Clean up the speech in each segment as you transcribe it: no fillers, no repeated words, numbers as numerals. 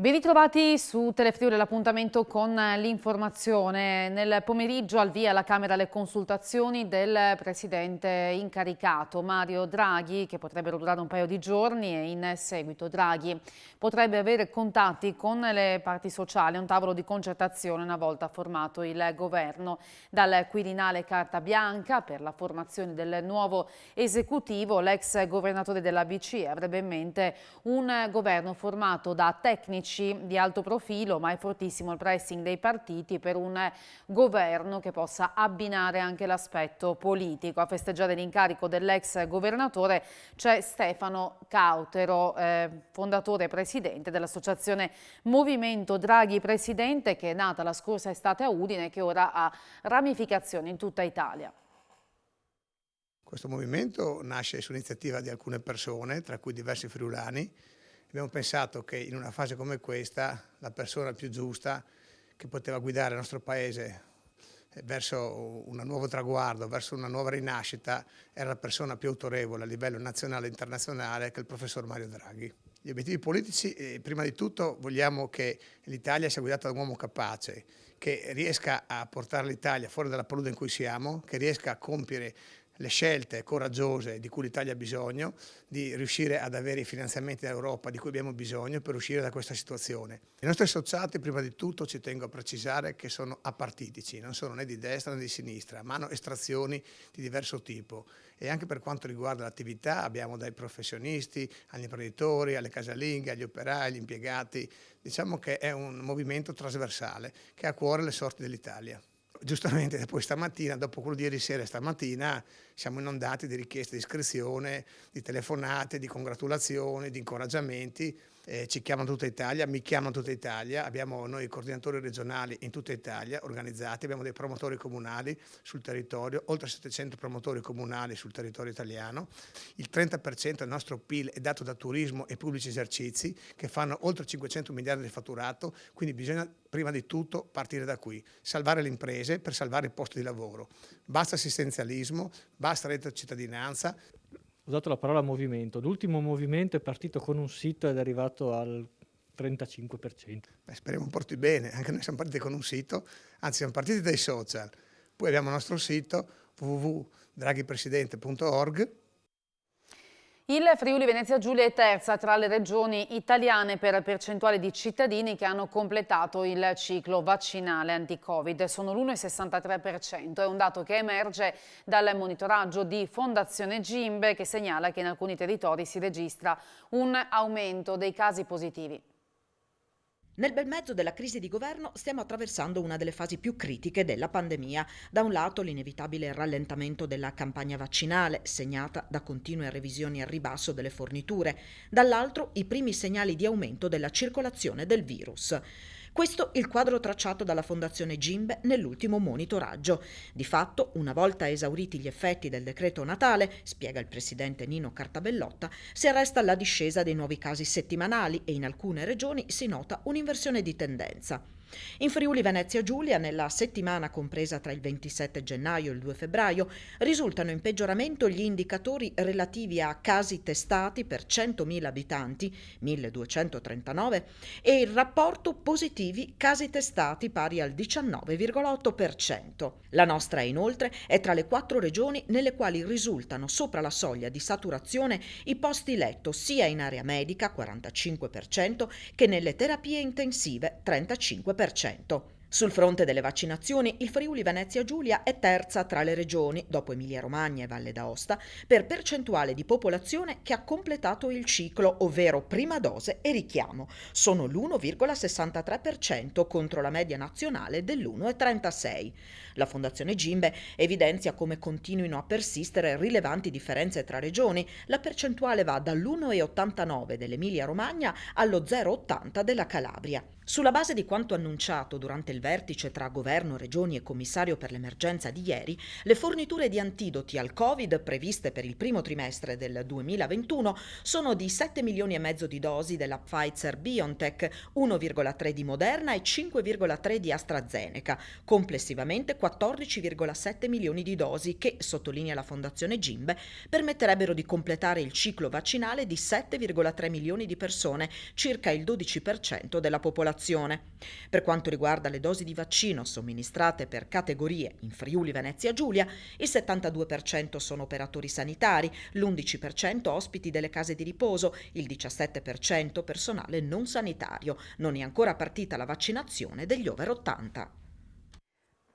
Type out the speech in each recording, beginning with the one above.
Ben ritrovati su Telefriuli, l'appuntamento con l'informazione. Nel pomeriggio al via alla Camera le consultazioni del presidente incaricato Mario Draghi, che potrebbero durare un paio di giorni, e in seguito Draghi potrebbe avere contatti con le parti sociali, un tavolo di concertazione una volta formato il governo. Dal Quirinale carta bianca per la formazione del nuovo esecutivo, l'ex governatore della BCE avrebbe in mente un governo formato da tecnici di alto profilo, ma è fortissimo il pressing dei partiti per un governo che possa abbinare anche l'aspetto politico. A festeggiare l'incarico dell'ex governatore c'è Stefano Cautero, fondatore e presidente dell'associazione Movimento Draghi Presidente, che è nata la scorsa estate a Udine e che ora ha ramificazioni in tutta Italia. Questo movimento nasce su iniziativa di alcune persone, tra cui diversi friulani. Abbiamo pensato che in una fase come questa la persona più giusta che poteva guidare il nostro Paese verso un nuovo traguardo, verso una nuova rinascita, era la persona più autorevole a livello nazionale e internazionale, che è il professor Mario Draghi. Gli obiettivi politici, prima di tutto vogliamo che l'Italia sia guidata da un uomo capace, che riesca a portare l'Italia fuori dalla palude in cui siamo, che riesca a compiere le scelte coraggiose di cui l'Italia ha bisogno, di riuscire ad avere i finanziamenti dall'Europa di cui abbiamo bisogno per uscire da questa situazione. I nostri associati, prima di tutto, ci tengo a precisare che sono apartitici, non sono né di destra né di sinistra, ma hanno estrazioni di diverso tipo. E anche per quanto riguarda l'attività abbiamo dai professionisti agli imprenditori, alle casalinghe, agli operai, agli impiegati. Diciamo che è un movimento trasversale che ha a cuore le sorti dell'Italia. Giustamente poi stamattina, dopo quello di ieri sera e stamattina, siamo inondati di richieste di iscrizione, di telefonate, di congratulazioni, di incoraggiamenti. Ci chiamano tutta Italia, mi chiamano tutta Italia, abbiamo noi coordinatori regionali in tutta Italia organizzati, abbiamo dei promotori comunali sul territorio, oltre 700 promotori comunali sul territorio italiano. Il 30% del nostro PIL è dato da turismo e pubblici esercizi che fanno oltre 500 miliardi di fatturato, quindi bisogna prima di tutto partire da qui, salvare le imprese per salvare il posto di lavoro. Basta assistenzialismo, basta reddito di cittadinanza. Ho usato la parola movimento. L'ultimo movimento è partito con un sito ed è arrivato al 35%. Speriamo porti bene, anche noi siamo partiti con un sito, anzi siamo partiti dai social, poi abbiamo il nostro sito www.draghipresidente.org. Il Friuli Venezia Giulia è terza tra le regioni italiane per percentuale di cittadini che hanno completato il ciclo vaccinale anti-Covid. Sono l'1,63%. È un dato che emerge dal monitoraggio di Fondazione Gimbe, che segnala che in alcuni territori si registra un aumento dei casi positivi. Nel bel mezzo della crisi di governo stiamo attraversando una delle fasi più critiche della pandemia. Da un lato l'inevitabile rallentamento della campagna vaccinale, segnata da continue revisioni al ribasso delle forniture, dall'altro i primi segnali di aumento della circolazione del virus. Questo il quadro tracciato dalla Fondazione Gimbe nell'ultimo monitoraggio. Di fatto, una volta esauriti gli effetti del decreto Natale, spiega il presidente Nino Cartabellotta, si arresta alla discesa dei nuovi casi settimanali e in alcune regioni si nota un'inversione di tendenza. In Friuli Venezia Giulia, nella settimana compresa tra il 27 gennaio e il 2 febbraio, risultano in peggioramento gli indicatori relativi a casi testati per 100.000 abitanti, 1.239, e il rapporto positivi casi testati pari al 19,8%. La nostra, inoltre, è tra le 4 regioni nelle quali risultano sopra la soglia di saturazione i posti letto sia in area medica, 45%, che nelle terapie intensive, 35%. Sul fronte delle vaccinazioni, il Friuli Venezia Giulia è terza tra le regioni, dopo Emilia-Romagna e Valle d'Aosta, per percentuale di popolazione che ha completato il ciclo, ovvero prima dose e richiamo. Sono l'1,63% contro la media nazionale dell'1,36%. La Fondazione Gimbe evidenzia come continuino a persistere rilevanti differenze tra regioni. La percentuale va dall'1,89 dell'Emilia-Romagna allo 0,80 della Calabria. Sulla base di quanto annunciato durante il vertice tra governo, regioni e commissario per l'emergenza di ieri, le forniture di antidoti al Covid previste per il primo trimestre del 2021 sono di 7 milioni e mezzo di dosi della Pfizer-BioNTech, 1,3 di Moderna e 5,3 di AstraZeneca, complessivamente 14,7 milioni di dosi che, sottolinea la Fondazione Gimbe, permetterebbero di completare il ciclo vaccinale di 7,3 milioni di persone, circa il 12% della popolazione. Per quanto riguarda le dosi di vaccino somministrate per categorie in Friuli Venezia Giulia, il 72% sono operatori sanitari, l'11% ospiti delle case di riposo, il 17% personale non sanitario. Non è ancora partita la vaccinazione degli over 80.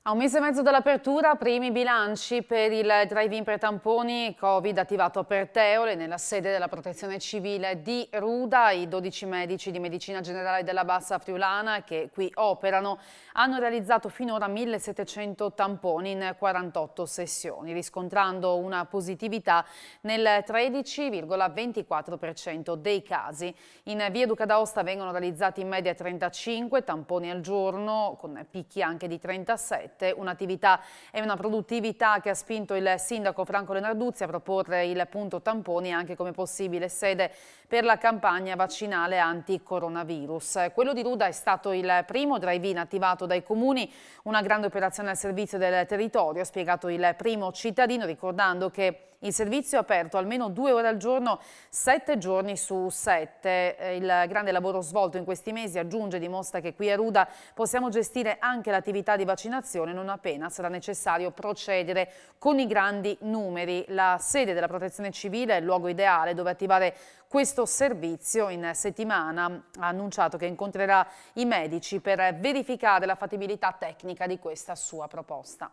A un mese e mezzo dall'apertura, primi bilanci per il drive-in per tamponi Covid attivato a Perteole nella sede della Protezione Civile di Ruda. I 12 medici di medicina generale della Bassa Friulana che qui operano hanno realizzato finora 1700 tamponi in 48 sessioni, riscontrando una positività nel 13,24% dei casi. In via Duca d'Aosta vengono realizzati in media 35 tamponi al giorno, con picchi anche di 37. Un'attività e una produttività che ha spinto il sindaco Franco Lenarduzzi a proporre il punto tamponi anche come possibile sede per la campagna vaccinale anti-coronavirus. Quello di Ruda è stato il primo drive-in attivato dai comuni, una grande operazione al servizio del territorio, ha spiegato il primo cittadino, ricordando che il servizio è aperto almeno 2 ore al giorno, 7 giorni su 7. Il grande lavoro svolto in questi mesi, aggiunge, dimostra che qui a Ruda possiamo gestire anche l'attività di vaccinazione non appena sarà necessario procedere con i grandi numeri. La sede della Protezione Civile è il luogo ideale dove attivare questo servizio. In settimana ha annunciato che incontrerà i medici per verificare la fattibilità tecnica di questa sua proposta.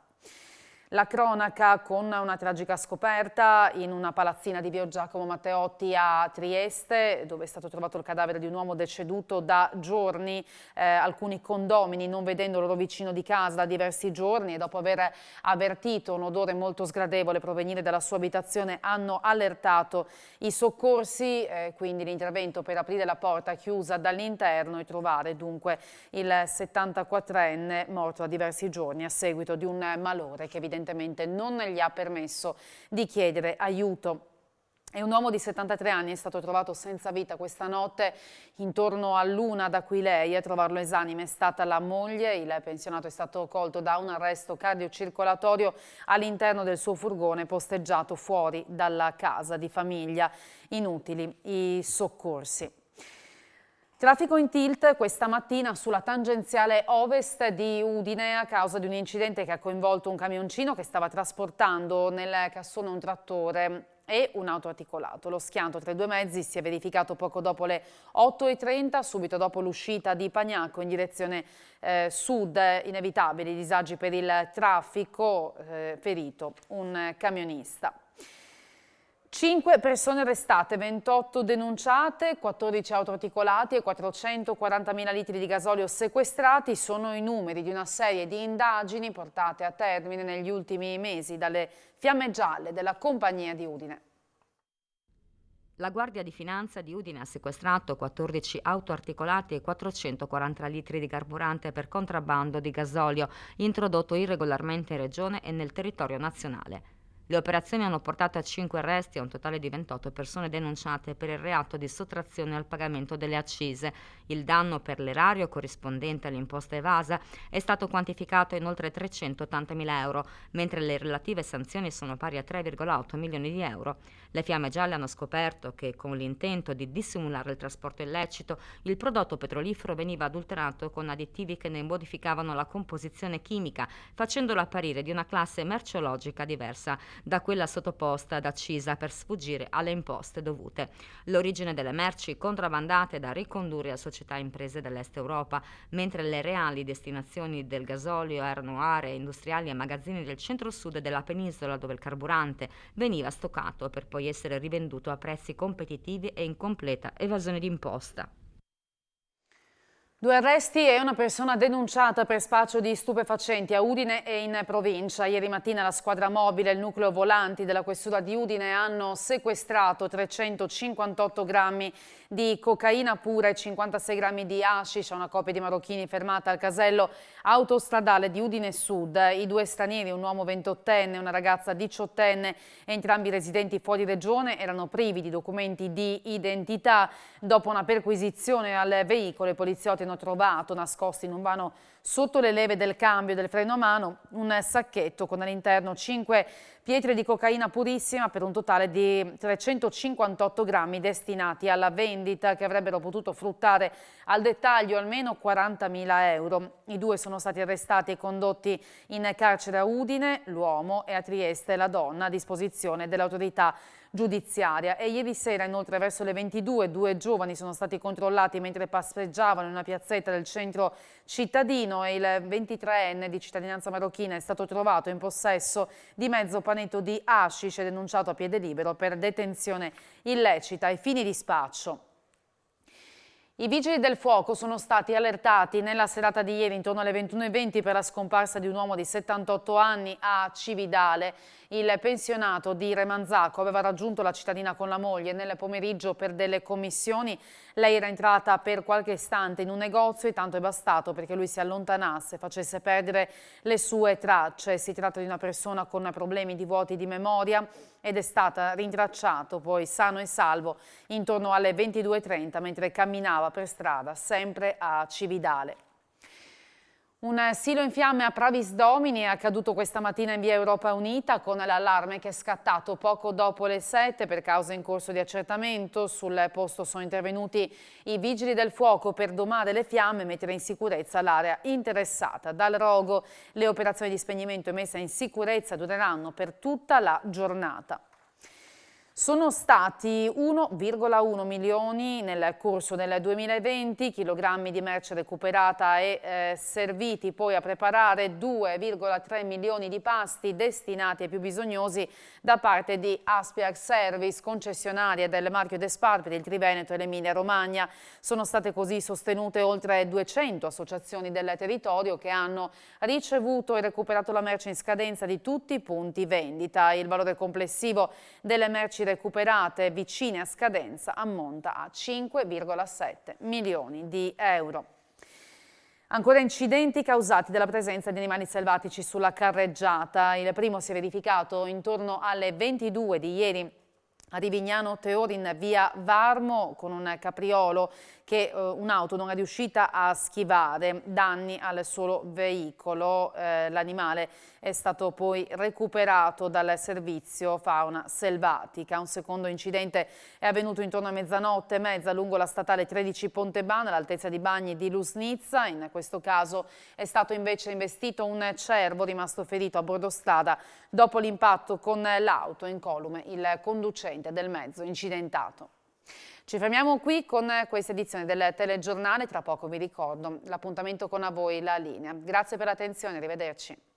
La cronaca con una tragica scoperta in una palazzina di via Giacomo Matteotti a Trieste, dove è stato trovato il cadavere di un uomo deceduto da giorni. Alcuni condomini, non vedendo il loro vicino di casa da diversi giorni e dopo aver avvertito un odore molto sgradevole provenire dalla sua abitazione, hanno allertato i soccorsi, quindi l'intervento per aprire la porta chiusa dall'interno e trovare dunque il 74enne morto da diversi giorni a seguito di un malore che evidentemente non gli ha permesso di chiedere aiuto. E un uomo di 73 anni è stato trovato senza vita questa notte intorno all'1 da Aquileia. A trovarlo esanime è stata la moglie. Il pensionato è stato colto da un arresto cardiocircolatorio all'interno del suo furgone posteggiato fuori dalla casa di famiglia. Inutili i soccorsi. Traffico in tilt questa mattina sulla tangenziale ovest di Udine a causa di un incidente che ha coinvolto un camioncino che stava trasportando nel cassone un trattore e un autoarticolato. Lo schianto tra i due mezzi si è verificato poco dopo le 8:30, subito dopo l'uscita di Pagnacco in direzione sud. Inevitabili disagi per il traffico, ferito un camionista. 5 persone arrestate, 28 denunciate, 14 autoarticolati e 440.000 litri di gasolio sequestrati sono i numeri di una serie di indagini portate a termine negli ultimi mesi dalle Fiamme Gialle della Compagnia di Udine. La Guardia di Finanza di Udine ha sequestrato 14 autoarticolati e 440 litri di carburante per contrabbando di gasolio introdotto irregolarmente in regione e nel territorio nazionale. Le operazioni hanno portato a 5 arresti e a un totale di 28 persone denunciate per il reato di sottrazione al pagamento delle accise. Il danno per l'erario corrispondente all'imposta evasa è stato quantificato in oltre 380.000 euro, mentre le relative sanzioni sono pari a 3,8 milioni di euro. Le Fiamme Gialle hanno scoperto che, con l'intento di dissimulare il trasporto illecito, il prodotto petrolifero veniva adulterato con additivi che ne modificavano la composizione chimica, facendolo apparire di una classe merceologica diversa da quella sottoposta ad accisa per sfuggire alle imposte dovute. L'origine delle merci contrabbandate da ricondurre a società e imprese dell'Est Europa, mentre le reali destinazioni del gasolio erano aree industriali e magazzini del centro-sud della penisola, dove il carburante veniva stoccato per poi essere rivenduto a prezzi competitivi e in completa evasione d'imposta. 2 arresti e una persona denunciata per spaccio di stupefacenti a Udine e in provincia. Ieri mattina la squadra mobile e il nucleo volanti della questura di Udine hanno sequestrato 358 grammi di cocaina pura e 56 grammi di hashish a una coppia di marocchini fermata al casello autostradale di Udine Sud. I 2 stranieri, un uomo 28enne e una ragazza 18enne, entrambi residenti fuori regione, erano privi di documenti di identità. Dopo una perquisizione al veicolo, i poliziotti hanno trovato nascosti in un vano sotto le leve del cambio e del freno a mano un sacchetto con all'interno 5 pietre di cocaina purissima per un totale di 358 grammi destinati alla vendita, che avrebbero potuto fruttare al dettaglio almeno 40.000 euro. I 2 sono stati arrestati e condotti in carcere a Udine, l'uomo, e a Trieste la donna, a disposizione dell'autorità giudiziaria. E ieri sera, inoltre, verso le 22, 2 giovani sono stati controllati mentre passeggiavano in una piazzetta del centro cittadino e il 23enne di cittadinanza marocchina è stato trovato in possesso di mezzo panetto di hashish e denunciato a piede libero per detenzione illecita ai fini di spaccio. I vigili del fuoco sono stati allertati nella serata di ieri intorno alle 21:20 per la scomparsa di un uomo di 78 anni a Cividale. Il pensionato di Remanzacco aveva raggiunto la cittadina con la moglie nel pomeriggio per delle commissioni. Lei era entrata per qualche istante in un negozio e tanto è bastato perché lui si allontanasse, facesse perdere le sue tracce. Si tratta di una persona con problemi di vuoti di memoria ed è stata rintracciato poi sano e salvo intorno alle 22:30 mentre camminava per strada sempre a Cividale. Un silo in fiamme a Pravis Domini è accaduto questa mattina in via Europa Unita con l'allarme che è scattato poco dopo le 7 per cause in corso di accertamento. Sul posto sono intervenuti i vigili del fuoco per domare le fiamme e mettere in sicurezza l'area interessata. Dal rogo le operazioni di spegnimento e messa in sicurezza dureranno per tutta la giornata. Sono stati 1,1 milioni nel corso del 2020 chilogrammi di merce recuperata e serviti poi a preparare 2,3 milioni di pasti destinati ai più bisognosi da parte di Aspiac Service, concessionaria del marchio Despar per il Triveneto e l'Emilia Romagna. Sono state così sostenute oltre 200 associazioni del territorio che hanno ricevuto e recuperato la merce in scadenza di tutti i punti vendita. Il valore complessivo delle merci recuperate vicine a scadenza ammonta a 5,7 milioni di euro. Ancora incidenti causati dalla presenza di animali selvatici sulla carreggiata. Il primo si è verificato intorno alle 22 di ieri a Rivignano Teori in via Varmo con un capriolo che un'auto non è riuscita a schivare, danni al solo veicolo. L'animale è stato poi recuperato dal servizio fauna selvatica. Un secondo incidente è avvenuto intorno a mezzanotte e mezza lungo la statale 13 Pontebana all'altezza di Bagni di Lusnizza. In questo caso è stato invece investito un cervo rimasto ferito a bordo strada dopo l'impatto con l'auto, incolume il conducente del mezzo incidentato. Ci fermiamo qui con questa edizione del telegiornale, tra poco vi ricordo l'appuntamento con a voi la linea. Grazie per l'attenzione, arrivederci.